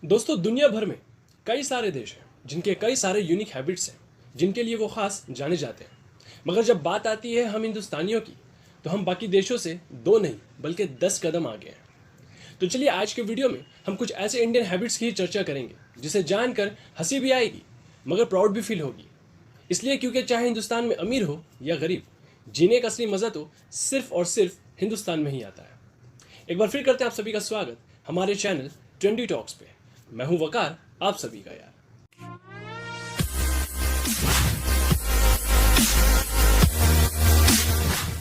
दोस्तों, दुनिया भर में कई सारे देश हैं जिनके कई सारे यूनिक हैबिट्स हैं जिनके लिए वो खास जाने जाते हैं। मगर जब बात आती है हम हिंदुस्तानियों की, तो हम बाकी देशों से दो नहीं बल्कि 10 कदम आगे हैं। तो चलिए आज के वीडियो में हम कुछ ऐसे इंडियन हैबिट्स की ही चर्चा करेंगे जिसे जानकर हंसी भी आएगी मगर प्राउड भी फील होगी। इसलिए क्योंकि चाहे हिंदुस्तान में अमीर हो या गरीब, जीने का असली मज़ा तो सिर्फ और सिर्फ हिंदुस्तान में ही आता है। एक बार फिर करते हैं आप सभी का स्वागत हमारे चैनल ट्रेंडी टॉक्स पे। मैं हूं वकार, आप सभी का यार।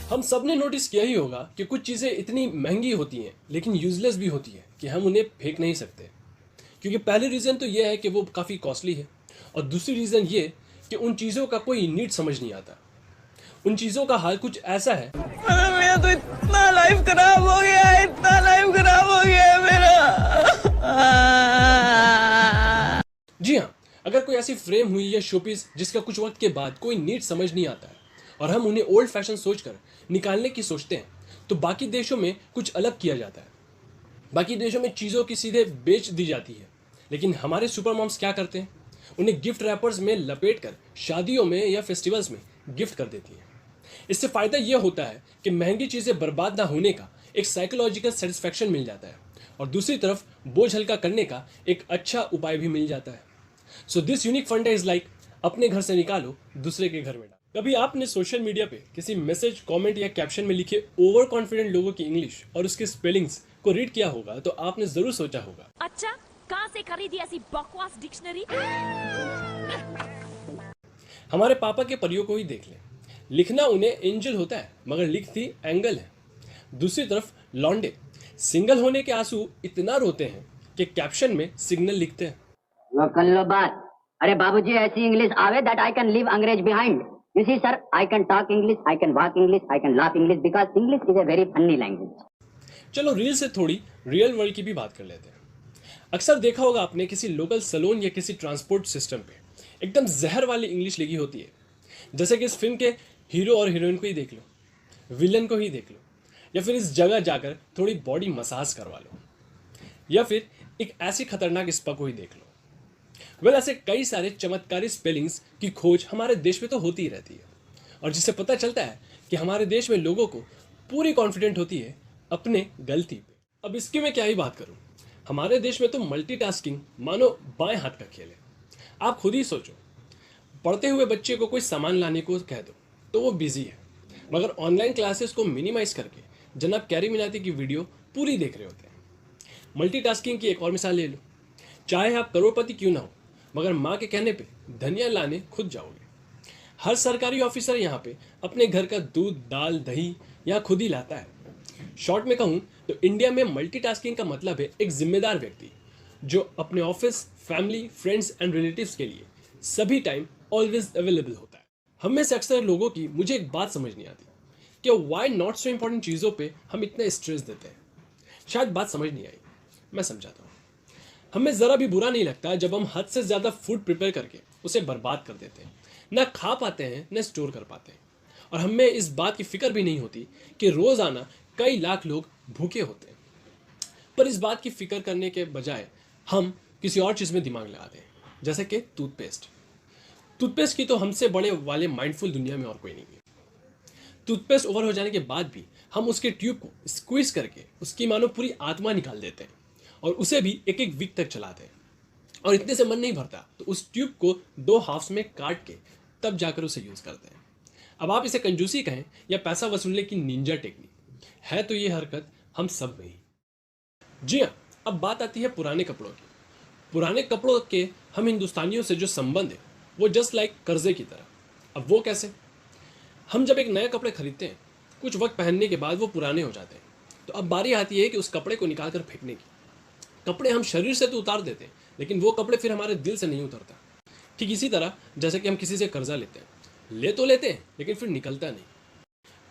हम सब ने नोटिस किया ही होगा कि कुछ चीज़ें इतनी महंगी होती हैं लेकिन यूजलेस भी होती है कि हम उन्हें फेंक नहीं सकते। क्योंकि पहले रीज़न तो यह है कि वो काफ़ी कॉस्टली है, और दूसरी रीज़न ये कि उन चीज़ों का कोई नीड समझ नहीं आता। उन चीज़ों का हाल कुछ ऐसा है, मेरा तो इतना लाइफ खराब हो गया है, इतना लाइफ खराब हो गया है मेरा। जी हाँ, अगर कोई ऐसी फ्रेम हुई या शोपीस जिसका कुछ वक्त के बाद कोई नीड समझ नहीं आता है और हम उन्हें ओल्ड फैशन सोचकर निकालने की सोचते हैं, तो बाकी देशों में कुछ अलग किया जाता है। बाकी देशों में चीज़ों की सीधे बेच दी जाती है, लेकिन हमारे सुपर मॉम्स क्या करते हैं, उन्हें गिफ्ट रैपर्स में लपेट कर शादियों में या फेस्टिवल्स में गिफ्ट कर देती हैं। इससे फ़ायदा यह होता है कि महंगी चीज़ें बर्बाद ना होने का एक साइकोलॉजिकल सेटिस्फैक्शन मिल जाता है, और दूसरी तरफ बोझ हल्का करने का एक अच्छा उपाय भी मिल जाता है। सो दिस यूनिक फंडा इज लाइक अपने घर से निकालो, दूसरे के घर में डालो। कभी आपने सोशल मीडिया पे किसी मैसेज, कमेंट या कैप्शन में लिखे ओवर कॉन्फिडेंट लोगों की इंग्लिश और उसके स्पेलिंग्स को रीड किया होगा, तो आपने जरूर सोचा होगा, अच्छा कहाँ से खरीदी ऐसी बकवास डिक्शनरी। हमारे पापा के परियों को ही देख लें। लिखना उन्हें एंजल होता है मगर लिखती एंगल है। दूसरी तरफ लौंडे सिंगल होने के आंसू इतना रोते हैं कि कैप्शन में सिग्नल लिखते हैं। वो कर लो बात। अरे बाबूजी, ऐसी इंग्लिश आवे दैट आई कैन लीव अंग्रेज behind. You see sir, I can talk English, I can walk English, I can laugh English because English is a very funny language. चलो रील से थोड़ी रियल वर्ल्ड की भी बात कर लेते हैं। अक्सर देखा होगा आपने किसी लोकल सैलून या किसी ट्रांसपोर्ट सिस्टम पे एकदम जहर वाली इंग्लिश लिखी होती है। जैसे कि इस फिल्म के हीरो और हीरोइन को ही देख लो, विलन को ही देख लो, या फिर इस जगह जाकर थोड़ी बॉडी मसाज करवा लो, या फिर एक ऐसी खतरनाक स्पा को ही देख लो। वेल, ऐसे कई सारे चमत्कारी स्पेलिंग्स की खोज हमारे देश में तो होती ही रहती है, और जिससे पता चलता है कि हमारे देश में लोगों को पूरी कॉन्फिडेंट होती है अपने गलती पे। अब इसकी मैं क्या ही बात करूं, हमारे देश में तो मल्टीटास्किंग मानो बाएं हाथ का खेल है। आप खुद ही सोचो, पढ़ते हुए बच्चे को कोई सामान लाने को कह दो तो वो बिजी है, मगर ऑनलाइन क्लासेस को मिनिमाइज करके जनाब कैरी मिनाती की वीडियो पूरी देख रहे होते हैं। मल्टीटास्किंग की एक और मिसाल ले लो। चाहे आप करोड़पति क्यों ना हो, मगर माँ के कहने पे धनिया लाने खुद जाओगे। हर सरकारी ऑफिसर यहाँ पे अपने घर का दूध, दाल, दही यहाँ खुद ही लाता है। शॉर्ट में कहूँ तो इंडिया में मल्टीटास्किंग का मतलब है एक जिम्मेदार व्यक्ति जो अपने office, family, friends and relatives के लिए सभी टाइम ऑलवेज अवेलेबल होता है। हम में से अक्सर लोगों की मुझे एक बात समझ नहीं आती कि वाई नॉट सो इम्पोर्टेंट चीज़ों पे हम इतना स्ट्रेस देते हैं। शायद बात समझ नहीं आई, मैं समझाता हूँ। हमें ज़रा भी बुरा नहीं लगता जब हम हद से ज़्यादा फूड प्रिपेयर करके उसे बर्बाद कर देते हैं, ना खा पाते हैं न स्टोर कर पाते हैं, और हमें इस बात की फिक्र भी नहीं होती कि रोज़ाना कई लाख लोग भूखे होते हैं। पर इस बात की फिक्र करने के बजाय हम किसी और चीज़ में दिमाग लगाते हैं, जैसे कि टूथपेस्ट की तो हमसे बड़े वाले माइंडफुल दुनिया में और कोई नहीं है। टूथपेस्ट ओवर हो जाने के बाद भी हम उसके ट्यूब को स्क्वीज करके उसकी मानो पूरी आत्मा निकाल देते हैं, और उसे भी एक एक वीक तक चलाते हैं। और इतने से मन नहीं भरता तो उस ट्यूब को 2 हाफ्स में काट के तब जाकर उसे यूज़ करते हैं। अब आप इसे कंजूसी कहें या पैसा वसूलने की निंजा टेक्निक, है तो ये हरकत हम सब में ही। जी हाँ, अब बात आती है पुराने कपड़ों की। पुराने कपड़ों के हम हिंदुस्तानियों से जो संबंध है वो जस्ट लाइक कर्जे की तरह। अब वो कैसे? हम जब एक नए कपड़े खरीदते हैं, कुछ वक्त पहनने के बाद वो पुराने हो जाते हैं, तो अब बारी आती है कि उस कपड़े को निकाल कर फेंकने की। कपड़े हम शरीर से तो उतार देते हैं, लेकिन वो कपड़े फिर हमारे दिल से नहीं उतरता। ठीक इसी तरह जैसे कि हम किसी से कर्जा लेते हैं, ले तो लेते हैं लेकिन फिर निकलता नहीं।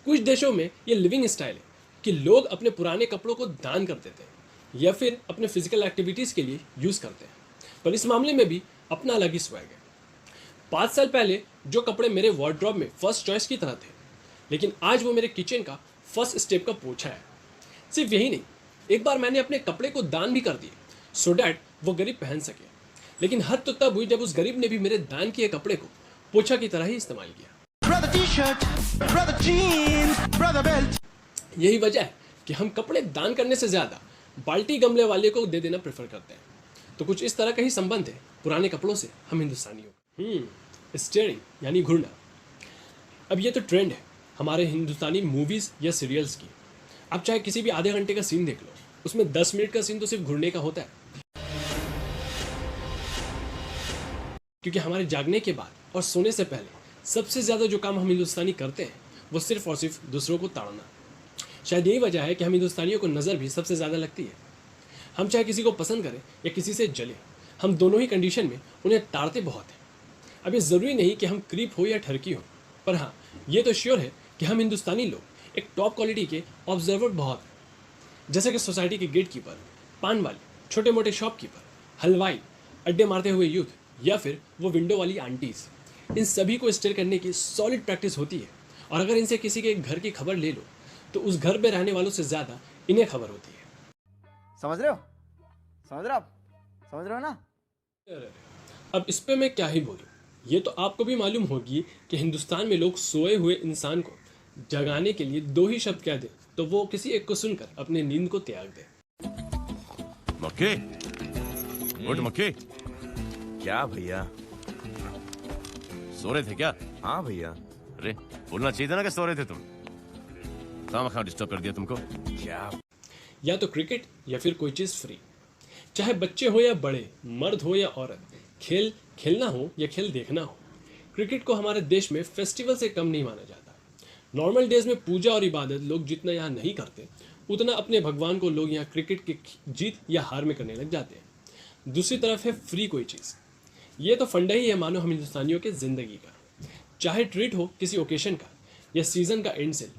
कुछ देशों में ये लिविंग स्टाइल है कि लोग अपने पुराने कपड़ों को दान कर देते हैं या फिर अपने फिजिकल एक्टिविटीज़ के लिए यूज़ करते हैं। पर इस मामले में भी अपना अलग ही स्वैग है। 5 साल पहले जो कपड़े मेरे वार्डरोब में फर्स्ट चॉइस की तरह थे, लेकिन आज वो मेरे किचन का फर्स्ट स्टेप का पोछा है। सिर्फ यही नहीं, एक बार मैंने अपने कपड़े को दान भी कर दिए सो डैट वो गरीब पहन सके। लेकिन हद तो तब हुई जब उस गरीब ने भी मेरे दान किए कपड़े को पोछा की तरह ही इस्तेमाल किया। Brother t-shirt, brother jeans, brother belt. यही वजह है कि हम कपड़े दान करने से ज़्यादा बाल्टी गमले वाले को दे देना प्रेफर करते हैं। तो कुछ इस तरह का ही संबंध है पुराने कपड़ों से हम हिंदुस्तानियों का। स्टेयरिंग यानी घूरना, अब ये तो ट्रेंड है हमारे हिंदुस्तानी मूवीज़ या सीरियल्स की। आप चाहे किसी भी आधे घंटे का सीन देख लो, उसमें 10 मिनट का सीन तो सिर्फ घूरने का होता है। क्योंकि हमारे जागने के बाद और सोने से पहले सबसे ज़्यादा जो काम हम हिंदुस्तानी करते हैं वो सिर्फ और सिर्फ दूसरों को ताड़ना। शायद यही वजह है कि हम हिंदुस्तानियों को नज़र भी सबसे ज़्यादा लगती है। हम चाहे किसी को पसंद करें या किसी से जले, हम दोनों ही कंडीशन में उन्हें ताड़ते बहुत हैं। अब ये ज़रूरी नहीं कि हम क्रीप हो या ठरकी हो, पर हाँ ये तो श्योर है कि हम हिंदुस्तानी लोग एक टॉप क्वालिटी के ऑब्जर्वर बहुत हैं। जैसे कि सोसाइटी के गेट कीपर, पान वाले, छोटे मोटे शॉपकीपर, हलवाई, अड्डे मारते हुए यूथ या फिर वो विंडो वाली आंटीज़, इन सभी को स्टेयर करने की सॉलिड प्रैक्टिस होती है। और अगर इनसे किसी के घर की खबर ले लो तो उस घर में रहने वालों से ज़्यादा इन्हें खबर होती है। समझ रहे हो? समझ रहे हो आप? समझ रहे हो ना? अब इस पे मैं क्या ही बोलूँ, ये तो आपको भी मालूम होगी कि हिंदुस्तान में लोग सोए हुए इंसान को जगाने के लिए 2 ही शब्द कह दें तो वो किसी एक को सुनकर अपने नींद को त्याग दे। मक्के, गुड मक्के, क्या भैया? सो रहे थे क्या? हाँ भैया। अरे बोलना चाहिए था ना कि सो रहे थे तुम। खामखा डिस्टर्ब कर दिया तुमको। क्या? या तो क्रिकेट या फिर कोई चीज़ फ्री, चाहे बच्चे हो या बड़े, मर्द हो या औरत, खेल खेलना हो या खेल देखना हो, क्रिकेट को हमारे देश में फेस्टिवल से कम नहीं माना जाता। नॉर्मल डेज में पूजा और इबादत लोग जितना यहाँ नहीं करते उतना अपने भगवान को लोग यहाँ क्रिकेट की जीत या हार में करने लग जाते हैं। दूसरी तरफ है फ्री कोई चीज़, ये तो फंडा ही है मानो हम हिंदुस्तानियों के ज़िंदगी का। चाहे ट्रीट हो किसी ओकेशन का या सीज़न का एंड सेल,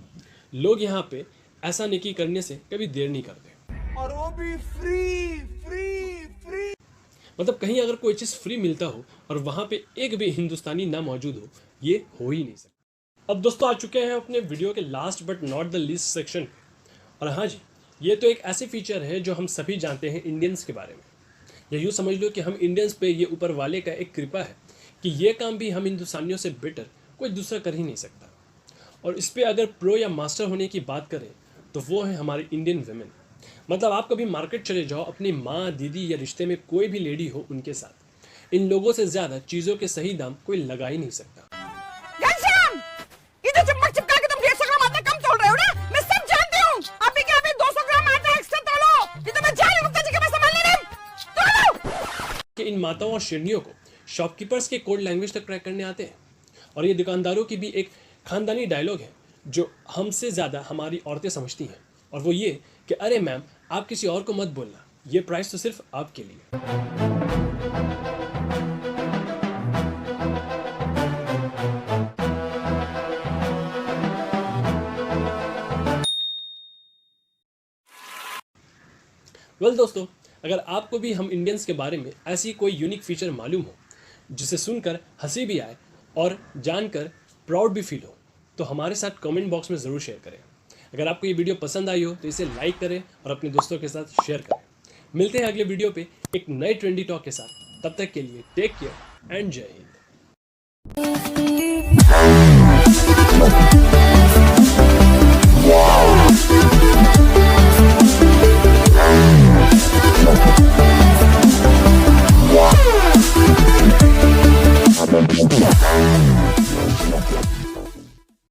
लोग यहाँ पे ऐसा नेकी करने से कभी देर नहीं करते। और वो भी फ्री फ्री फ्री। मतलब कहीं अगर कोई चीज़ फ्री मिलता हो और वहाँ पे एक भी हिंदुस्तानी ना मौजूद हो, ये हो ही नहीं सकता। अब दोस्तों आ चुके हैं अपने वीडियो के last but not the least section पे। और हाँ जी, ये तो एक ऐसी फीचर है जो हम सभी जानते हैं इंडियंस के बारे में। या यूँ समझ लो कि हम इंडियंस पे ये ऊपर वाले का एक कृपा है कि ये काम भी हम हिंदुस्तानियों से बेटर कोई दूसरा कर ही नहीं सकता। और इस पे अगर प्रो या मास्टर होने की बात करें तो वो है हमारी इंडियन वुमेन। मतलब आप कभी मार्केट चले जाओ, अपनी माँ, दीदी या रिश्ते में कोई भी लेडी हो उनके साथ, इन लोगों से ज़्यादा चीज़ों के सही दाम कोई लगा ही नहीं सकता। घनश्याम, इधर चम्मच चिपका के तुम 150 ग्राम आटा कम तोल रहे हो ना? मैं सब जानती हूँ। अभी के अभी 200 ग्राम आटा एक्स्ट्रा तोलो। ये तो मैं जा रही हूँ गुप्ता जी के पास संभालने नहीं। तोलो। कि इन माताओं और शेरनियों को शॉपकीपर्स के कोड लैंग्वेज तक क्रैक करने आते हैं। और ये दुकानदारों की भी एक खानदानी डायलॉग है जो हमसे ज़्यादा हमारी औरतें समझती हैं, और वो ये कि अरे मैम आप किसी और को मत बोलना, ये प्राइस तो सिर्फ आपके लिए। वेल दोस्तों, अगर आपको भी हम इंडियंस के बारे में ऐसी कोई यूनिक फीचर मालूम हो जिसे सुनकर हंसी भी आए और जानकर प्राउड भी फील हो, तो हमारे साथ कमेंट बॉक्स में ज़रूर शेयर करें। अगर आपको ये वीडियो पसंद आई हो तो इसे लाइक करें और अपने दोस्तों के साथ शेयर करें। मिलते हैं अगले वीडियो पे एक नए ट्रेंडी टॉक के साथ। तब तक के लिए टेक केयर एंड जय हिंद।